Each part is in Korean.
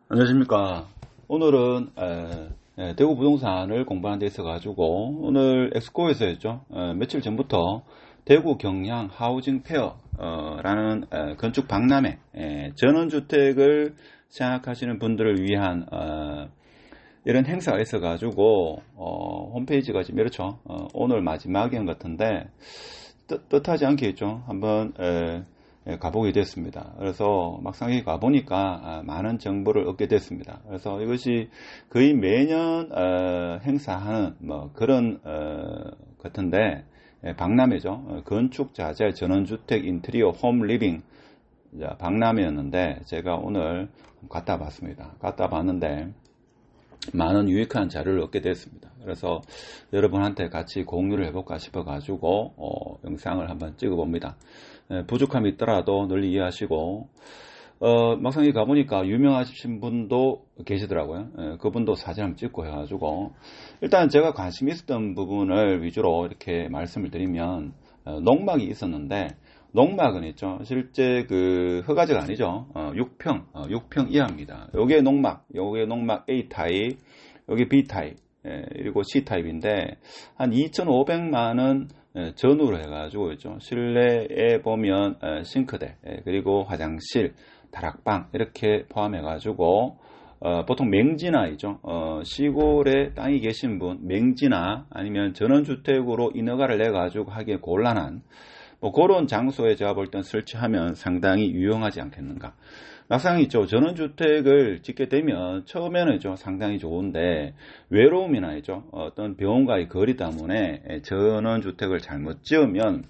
안녕하십니까. 오늘은 대구 부동산을 공부하는 데 있어 가지고 오늘 엑스코에서 했죠. 며칠 전부터 대구 경량 하우징 페어 라는 건축 박람회 전원주택을 생각하시는 분들을 위한 이런 행사가 있어 가지고 홈페이지가 지금 이렇죠. 오늘 마지막인 것 같은데 뜻하지 않게 있죠. 한번 가보게 됐습니다. 그래서 막상 여기 가보니까 많은 정보를 얻게 됐습니다. 그래서 이것이 거의 매년 행사하는 뭐 그런 같은데 박람회죠. 건축 자재 전원주택 인테리어 홈 리빙 박람회였는데 제가 오늘 갔다 봤습니다. 갔다 봤는데 많은 유익한 자료를 얻게 됐습니다. 그래서 여러분한테 같이 공유를 해볼까 싶어가지고 영상을 한번 찍어봅니다. 부족함이 있더라도 널리 이해하시고 막상 여기 가보니까 유명하신 분도 계시더라고요. 그분도 사진 한번 찍고 해가지고 일단 제가 관심 있었던 부분을 위주로 이렇게 말씀을 드리면 농막이 있었는데 농막은 있죠. 실제 그 허가제가 아니죠. 6평 이하입니다. 요게 농막 A 타입, 요게 B 타입, 그리고 C 타입인데 한 2,500만원 전후로 해가지고 있죠. 실내에 보면 싱크대, 그리고 화장실, 다락방 이렇게 포함해가지고 보통 맹지나이죠. 시골에 땅이 계신 분, 맹지나 아니면 전원주택으로 인허가를 내가지고 하기에 곤란한 뭐 그런 장소에 제가 볼 땐 설치하면 상당히 유용하지 않겠는가. 막상 있죠. 전원주택을 짓게 되면 처음에는 있죠. 상당히 좋은데 외로움이나 있죠. 어떤 병원과의 거리 때문에 전원주택을 잘못 지으면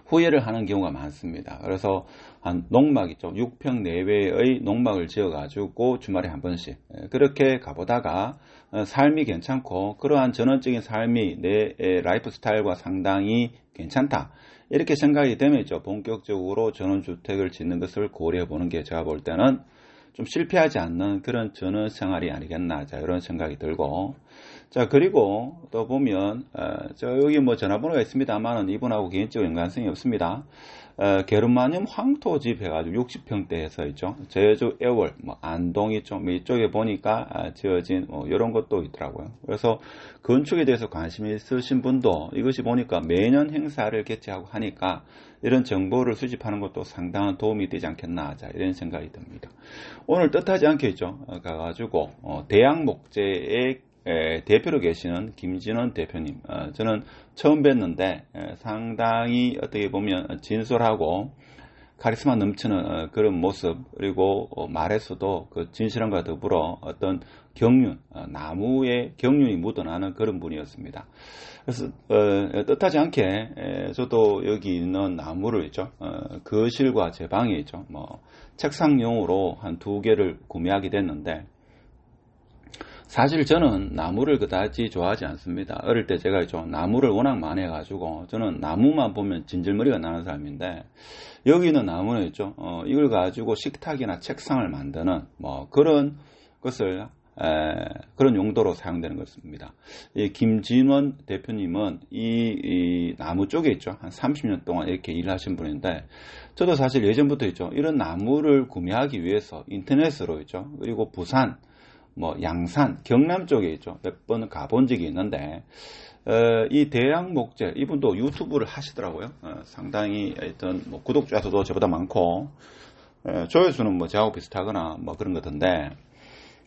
후회를 하는 경우가 많습니다. 그래서 한 농막 있죠. 6평 내외의 농막을 지어가지고 주말에 한 번씩 그렇게 가보다가 삶이 괜찮고 그러한 전원적인 삶이 내 라이프 스타일과 상당히 괜찮다. 이렇게 생각이 되면 있죠. 본격적으로 전원주택을 짓는 것을 고려해 보는 게 제가 볼 때는 좀 실패하지 않는 그런 전원 생활이 아니겠나. 자, 이런 생각이 들고. 자, 그리고 또 보면, 여기 뭐 전화번호가 있습니다만은 이분하고 개인적으로 연관성이 없습니다. 게르마늄 황토집 해가지고 60평대 해서 있죠. 제주 애월, 뭐 안동이 좀 이쪽에 보니까 지어진 이런 것도 있더라고요. 그래서 건축에 대해서 관심이 있으신 분도 이것이 보니까 매년 행사를 개최하고 하니까 이런 정보를 수집하는 것도 상당한 도움이 되지 않겠나. 자, 이런 생각이 듭니다. 오늘 뜻하지 않게 있죠. 가가지고 대양 목재의 대표로 계시는 김진원 대표님, 저는 처음 뵀는데 상당히 어떻게 보면 진솔하고 카리스마 넘치는 그런 모습, 그리고 말에서도 그 진실함과 더불어 어떤 경륜, 나무의 경륜이 묻어나는 그런 분이었습니다. 그래서 뜻하지 않게 저도 여기 있는 나무를 있죠. 거실과 제 방에 있죠. 뭐 책상용으로 한 2개를 구매하게 됐는데 사실 저는 나무를 그다지 좋아하지 않습니다. 어릴 때 제가 있죠. 나무를 워낙 많이 해가지고 저는 나무만 보면 진절머리가 나는 사람인데 여기 있는 나무는 있죠. 이걸 가지고 식탁이나 책상을 만드는 뭐 그런 것을 그런 용도로 사용되는 것입니다. 이 김진원 대표님은 이 나무 쪽에 있죠. 한 30년 동안 이렇게 일하신 분인데 저도 사실 예전부터 있죠. 이런 나무를 구매하기 위해서 인터넷으로 있죠. 그리고 부산 뭐 양산, 경남 쪽에 있죠. 몇 번 가본 적이 있는데 이 대양 목재 이분도 유튜브를 하시더라고요. 상당히 하여튼 뭐 구독자 수도 저보다 많고 조회수는 뭐 저하고 비슷하거나 뭐 그런 것 같은데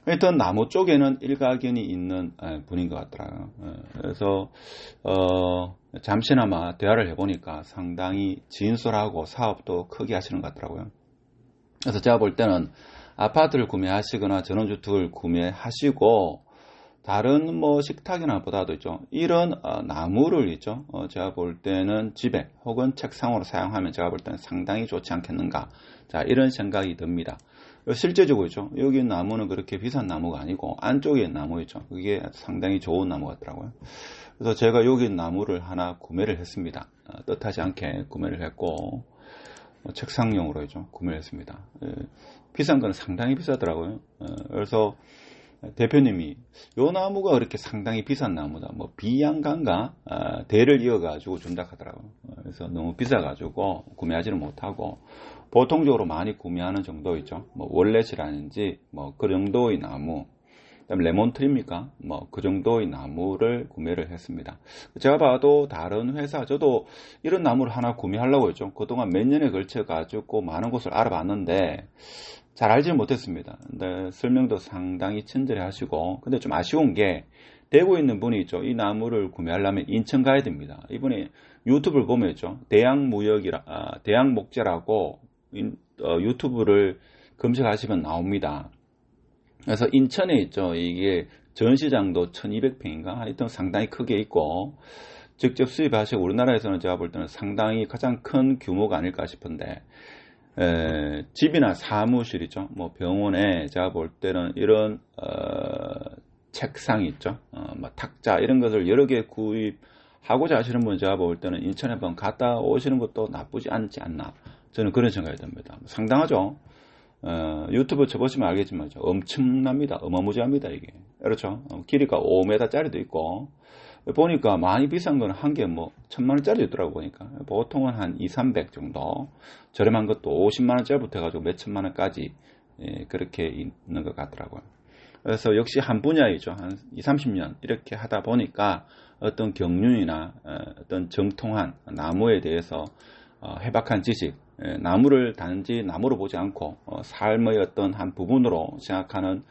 하여튼 나무 쪽에는 일가견이 있는 분인 것 같더라고요. 그래서 잠시나마 대화를 해보니까 상당히 진솔하고 사업도 크게 하시는 것 같더라고요. 그래서 제가 볼 때는 아파트를 구매하시거나 전원주택을 구매하시고 다른 뭐 식탁이나 보다도 있죠. 이런 나무를 있죠. 제가 볼 때는 집에 혹은 책상으로 사용하면 제가 볼 때는 상당히 좋지 않겠는가. 자, 이런 생각이 듭니다. 실제적으로 있죠. 여기 나무는 그렇게 비싼 나무가 아니고 안쪽에 나무 있죠. 그게 상당히 좋은 나무 같더라고요. 그래서 제가 여기 나무를 하나 구매를 했습니다. 뜻하지 않게 구매를 했고 책상용으로 있죠. 구매를 했습니다. 비싼 건 상당히 비싸더라고요. 그래서 대표님이 요 나무가 그렇게 상당히 비싼 나무다. 뭐 비양간가 대를 이어가지고 준다 하더라고요. 그래서 너무 비싸가지고 구매하지는 못하고 보통적으로 많이 구매하는 정도이죠. 뭐 월렛이라든지 뭐 그 정도의 나무, 그다음에 레몬트리입니까? 뭐 그 정도의 나무를 구매를 했습니다. 제가 봐도 다른 회사, 저도 이런 나무를 하나 구매하려고 했죠. 그동안 몇 년에 걸쳐 가지고 많은 곳을 알아봤는데 잘 알지는 못했습니다. 근데 설명도 상당히 친절히 하시고, 근데 좀 아쉬운 게 대구에 있는 분이 있죠. 이 나무를 구매하려면 인천 가야 됩니다. 이분이 유튜브를 보면 있죠. 대양목재라고 유튜브를 검색하시면 나옵니다. 그래서 인천에 있죠. 이게 전시장도 1200평인가? 하여튼 상당히 크게 있고, 직접 수입하시고 우리나라에서는 제가 볼 때는 상당히 가장 큰 규모가 아닐까 싶은데, 집이나 사무실이죠. 뭐 병원에 제가 볼 때는 이런 책상이 있죠. 뭐 탁자 이런 것을 여러 개 구입하고자 하시는 분 제가 볼 때는 인천에 한번 갔다 오시는 것도 나쁘지 않지 않나. 저는 그런 생각이 듭니다. 상당하죠. 유튜브 쳐보시면 알겠지만 엄청납니다. 어마무지합니다 이게. 그렇죠. 길이가 5m짜리도 있고, 보니까 많이 비싼 거는 한 개 뭐 1000만원짜리 있더라고. 보니까 보통은 한 200-300 정도, 저렴한 것도 50만원짜리부터 해가지고 몇천만원까지 그렇게 있는 것 같더라고요. 그래서 역시 한 분야이죠. 한 20-30년 이렇게 하다 보니까 어떤 경륜이나 어떤 정통한 나무에 대해서 해박한 지식, 나무를 단지 나무로 보지 않고 삶의 어떤 한 부분으로 생각하는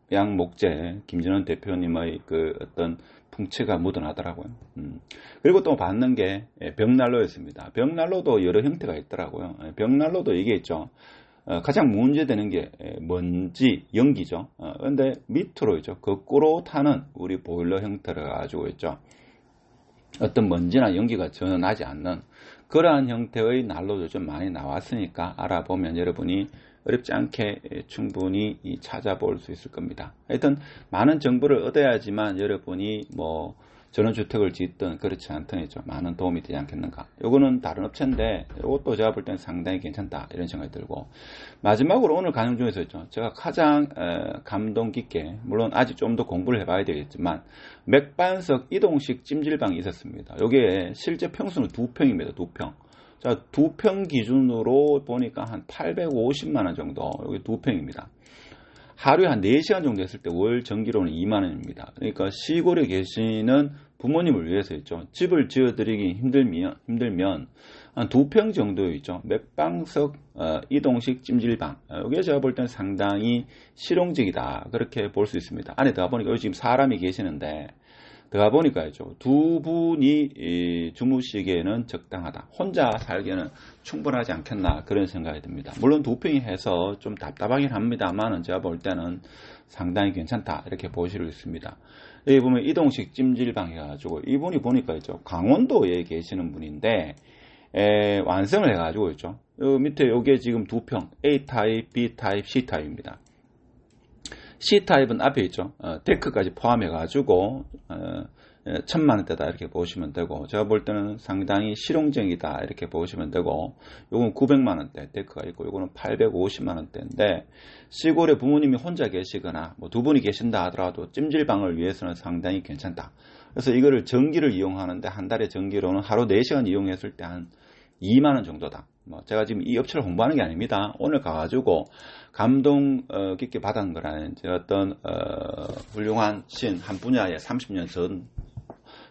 대양목재 김진원 대표님의 그 어떤 풍채가 묻어나더라고요. 그리고 또 봤는 게 벽난로였습니다. 벽난로도 여러 형태가 있더라고요. 벽난로도 이게 있죠. 가장 문제되는 게 먼지, 연기죠. 근데 밑으로 있죠. 거꾸로 타는 우리 보일러 형태를 가지고 있죠. 어떤 먼지나 연기가 전혀 나지 않는 그러한 형태의 난로도 좀 많이 나왔으니까 알아보면 여러분이 어렵지 않게 충분히 찾아볼 수 있을 겁니다. 하여튼 많은 정보를 얻어야지만 여러분이 뭐 전원주택을 짓든 그렇지 않든 많은 도움이 되지 않겠는가. 요거는 다른 업체인데 이것도 제가 볼 때는 상당히 괜찮다 이런 생각이 들고, 마지막으로 오늘 강연 중에서 있죠. 제가 가장 감동 깊게, 물론 아직 좀 더 공부를 해봐야 되겠지만 맥반석 이동식 찜질방이 있었습니다. 요게 실제 평수는 2평입니다. 2평. 자, 2평 기준으로 보니까 한 850만원 정도, 여기 2평입니다. 하루에 한 4시간 정도 했을 때 월 전기료는 2만원입니다. 그러니까 시골에 계시는 부모님을 위해서 있죠. 집을 지어드리기 힘들면 한 2평 정도 있죠. 맥방석 이동식 찜질방. 여기 제가 볼 때는 상당히 실용적이다. 그렇게 볼 수 있습니다. 안에 들어가 보니까 여기 지금 사람이 계시는데, 들어가 보니까 있죠. 두 분이 주무시기에는 적당하다. 혼자 살기에는 충분하지 않겠나 그런 생각이 듭니다. 물론 2평이 해서 좀 답답하긴 합니다만 제가 볼 때는 상당히 괜찮다 이렇게 보실 수 있습니다. 여기 보면 이동식 찜질방 해가지고 이분이 보니까 있죠. 강원도에 계시는 분인데 완성을 해가지고 있죠. 요 밑에 요게 지금 2평 A타입, B타입, C타입입니다. C타입은 앞에 있죠. 데크까지 포함해가지고 1000만원대다 이렇게 보시면 되고, 제가 볼 때는 상당히 실용적이다 이렇게 보시면 되고, 요건 900만원대 데크가 있고, 요거는 850만원대인데 시골에 부모님이 혼자 계시거나 뭐 두 분이 계신다 하더라도 찜질방을 위해서는 상당히 괜찮다. 그래서 이거를 전기를 이용하는데 한 달에 전기료는 하루 4시간 이용했을 때 한 2만원 정도다. 뭐 제가 지금 이 업체를 홍보하는 게 아닙니다. 오늘 가가지고 감동 깊게 받은 거라는 어떤 훌륭한 신 한 분야에 30년 전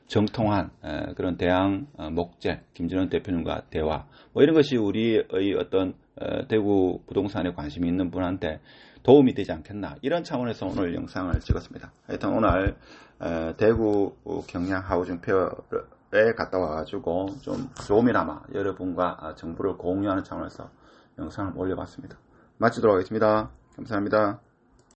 정통한 그런 대양 목재 김진원 대표님과 대화, 뭐 이런 것이 우리의 어떤 대구 부동산에 관심이 있는 분한테 도움이 되지 않겠나, 이런 차원에서 오늘 영상을 찍었습니다. 하여튼 오늘 대구 경량 하우징 페어에 갔다 와가지고 좀 조금이나마 여러분과 정보를 공유하는 차원에서 영상을 올려봤습니다. 마치도록 하겠습니다. 감사합니다.